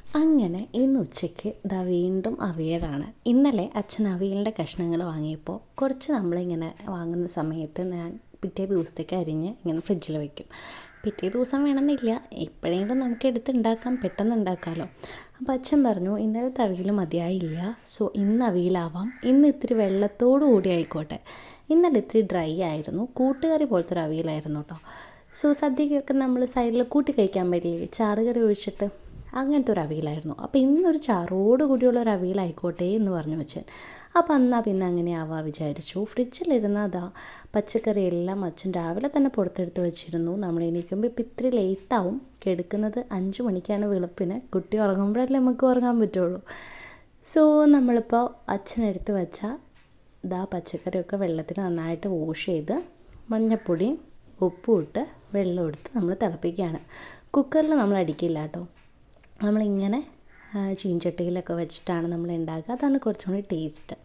അങ്ങനെ ഇന്ന് ഉച്ചയ്ക്ക് ദാ വീണ്ടും അവിയലാണ്. ഇന്നലെ അച്ഛൻ അവിയലിൻ്റെ കഷ്ണങ്ങൾ വാങ്ങിയപ്പോൾ കുറച്ച് നമ്മളിങ്ങനെ വാങ്ങുന്ന സമയത്ത് ഞാൻ പിറ്റേ ദിവസത്തേക്ക് അരിഞ്ഞ് ഇങ്ങനെ ഫ്രിഡ്ജിൽ വയ്ക്കും. പിറ്റേ ദിവസം വേണമെന്നില്ല, എപ്പോഴെങ്കിലും നമുക്ക് എടുത്തുണ്ടാക്കാം, പെട്ടെന്ന് ഉണ്ടാക്കാമല്ലോ. അപ്പോൾ അച്ഛൻ പറഞ്ഞു ഇന്നലത്തെ അവിയൽ മതിയായില്ല, സോ ഇന്ന് അവിയലാവാം, ഇന്ന് ഇത്തിരി വെള്ളത്തോടു കൂടി ആയിക്കോട്ടെ. ഇന്നലെ ഇത്തിരി ഡ്രൈ ആയിരുന്നു, കൂട്ടുകറി പോലത്തെ ഒരു അവിയലായിരുന്നു കേട്ടോ. സോ സദ്യക്കൊക്കെ നമ്മൾ സൈഡിൽ കൂട്ടി കഴിക്കാൻ പറ്റില്ലേ, ചാറുകറി ഒഴിച്ചിട്ട്, അങ്ങനത്തെ ഒരു അവിയലായിരുന്നു. അപ്പോൾ ഇന്നൊരു ചാറോട് കൂടിയുള്ള ഒരു അവിയലായിക്കോട്ടെ എന്ന് പറഞ്ഞു വെച്ചാൽ. അപ്പോൾ എന്നാൽ പിന്നെ അങ്ങനെ ആവാ വിചാരിച്ചു. ഫ്രിഡ്ജിലിരുന്ന അതാ പച്ചക്കറി എല്ലാം അച്ഛൻ രാവിലെ തന്നെ പുറത്തെടുത്ത് വെച്ചിരുന്നു. നമ്മൾ എണീക്കുമ്പോൾ ഇപ്പോൾ ഇത്തിരി ലേറ്റാവും, കിടക്കുന്നത് 5 മണിക്കാണ് വെളുപ്പിന്. കുട്ടി ഉറങ്ങുമ്പോഴല്ലേ നമുക്ക് ഉറങ്ങാൻ പറ്റുള്ളൂ. സോ നമ്മളിപ്പോൾ അച്ഛനെടുത്ത് വെച്ച ഇതാ പച്ചക്കറിയൊക്കെ വെള്ളത്തിൽ നന്നായിട്ട് വാഷ് ചെയ്ത് മഞ്ഞൾപ്പൊടി ഉപ്പും ഇട്ട് വെള്ളം എടുത്ത് നമ്മൾ തിളപ്പിക്കുകയാണ്. കുക്കറിൽ നമ്മൾ അടിക്കില്ല കേട്ടോ, നമ്മളിങ്ങനെ ചീൻചട്ടിയിലൊക്കെ വെച്ചിട്ടാണ് നമ്മൾ ഉണ്ടാക്കുക. അതാണ് കുറച്ചും കൂടി ടേസ്റ്റ്.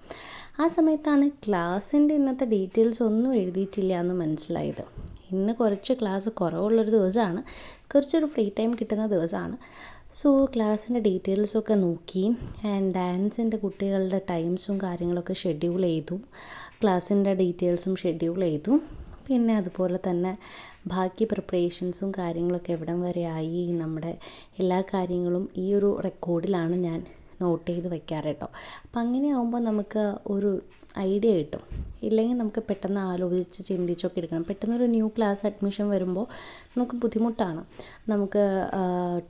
ആ സമയത്താണ് ക്ലാസ്സിൻ്റെ ഇന്നത്തെ ഡീറ്റെയിൽസ് ഒന്നും എഴുതിയിട്ടില്ല എന്ന് മനസ്സിലായത്. ഇന്ന് കുറച്ച് ക്ലാസ് കുറവുള്ളൊരു ദിവസമാണ്, കുറച്ചൊരു ഫ്രീ ടൈം കിട്ടുന്ന ദിവസമാണ്. സോ ക്ലാസ്സിൻ്റെ ഡീറ്റെയിൽസൊക്കെ നോക്കി, ആൻഡ് ഡാൻസിൻ്റെ കുട്ടികളുടെ ടൈംസും കാര്യങ്ങളൊക്കെ ഷെഡ്യൂൾ ചെയ്തു, ക്ലാസ്സിൻ്റെ ഡീറ്റെയിൽസും ഷെഡ്യൂൾ ചെയ്തു. പിന്നെ അതുപോലെ തന്നെ ബാക്കി പ്രിപ്പറേഷൻസും കാര്യങ്ങളൊക്കെ എവിടം വരെ ആയി, നമ്മുടെ എല്ലാ കാര്യങ്ങളും ഈ ഒരു റെക്കോർഡിലാണ് ഞാൻ നോട്ട് ചെയ്ത് വയ്ക്കാറ് കേട്ടോ. അപ്പം അങ്ങനെ ആകുമ്പോൾ നമുക്ക് ഒരു ഐഡിയ കിട്ടും. ഇല്ലെങ്കിൽ നമുക്ക് പെട്ടെന്ന് ആലോചിച്ച് ചിന്തിച്ചൊക്കെ എടുക്കണം. പെട്ടെന്നൊരു ന്യൂ ക്ലാസ് അഡ്മിഷൻ വരുമ്പോൾ നമുക്ക് ബുദ്ധിമുട്ടാണ്. നമുക്ക്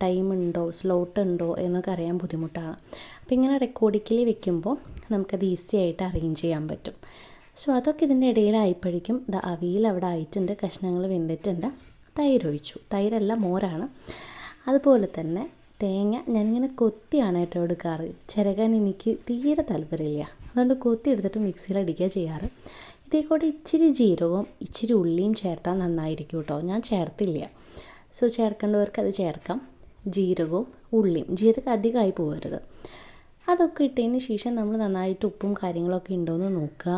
ടൈമുണ്ടോ സ്ലോട്ട് ഉണ്ടോ എന്നൊക്കെ അറിയാൻ ബുദ്ധിമുട്ടാണ്. അപ്പം ഇങ്ങനെ റെക്കോർഡിക്കലി വെക്കുമ്പോൾ നമുക്കത് ഈസി ആയിട്ട് അറേഞ്ച് ചെയ്യാൻ പറ്റും. സോ അതൊക്കെ ഇതിൻ്റെ ഇടയിലായപ്പോഴേക്കും അവിയൽ അവിടെ ആയിട്ടുണ്ട്, കഷ്ണങ്ങൾ വെന്തിട്ടുണ്ട്. തൈര് ഒഴിച്ചു, തൈരല്ല മോരാണ്. അതുപോലെ തന്നെ തേങ്ങ ഞാനിങ്ങനെ കൊത്തിയാണ് കേട്ടോ എടുക്കാറ്, ചിരകാൻ എനിക്ക് തീരെ താല്പര്യമില്ല. അതുകൊണ്ട് കൊത്തി എടുത്തിട്ട് മിക്സിയിൽ അടിക്കുക ചെയ്യാറ്. ഇതേക്കൂടെ ഇച്ചിരി ജീരകവും ഇച്ചിരി ഉള്ളിയും ചേർത്താൽ നന്നായിരിക്കും കേട്ടോ. ഞാൻ ചേർത്തില്ല, സോ ചേർക്കേണ്ടവർക്ക് അത് ചേർക്കാം. ജീരകവും ഉള്ളിയും, ജീരകം അധികമായി പോകരുത്. അതൊക്കെ ഇട്ടതിന് ശേഷം നമ്മൾ നന്നായിട്ട് ഉപ്പും കാര്യങ്ങളൊക്കെ ഉണ്ടോയെന്ന് നോക്കുക.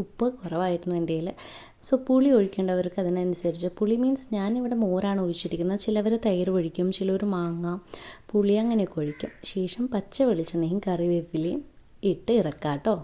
ഉപ്പ് കുറവായിരുന്നു എൻ്റെ കയ്യിൽ. സോ പുളി ഒഴിക്കേണ്ടവർക്ക് അതിനനുസരിച്ച്, പുളി മീൻസ് ഞാനിവിടെ മോരാണ് ഒഴിച്ചിരിക്കുന്നത്. ചിലവർ തൈര് ഒഴിക്കും, ചിലവർ മാങ്ങ പുളി അങ്ങനെയൊക്കെ ഒഴിക്കും. ശേഷം പച്ച വെളിച്ചെണ്ണയും കറിവേപ്പിലയും ഇട്ട് ഇറക്കാം കേട്ടോ.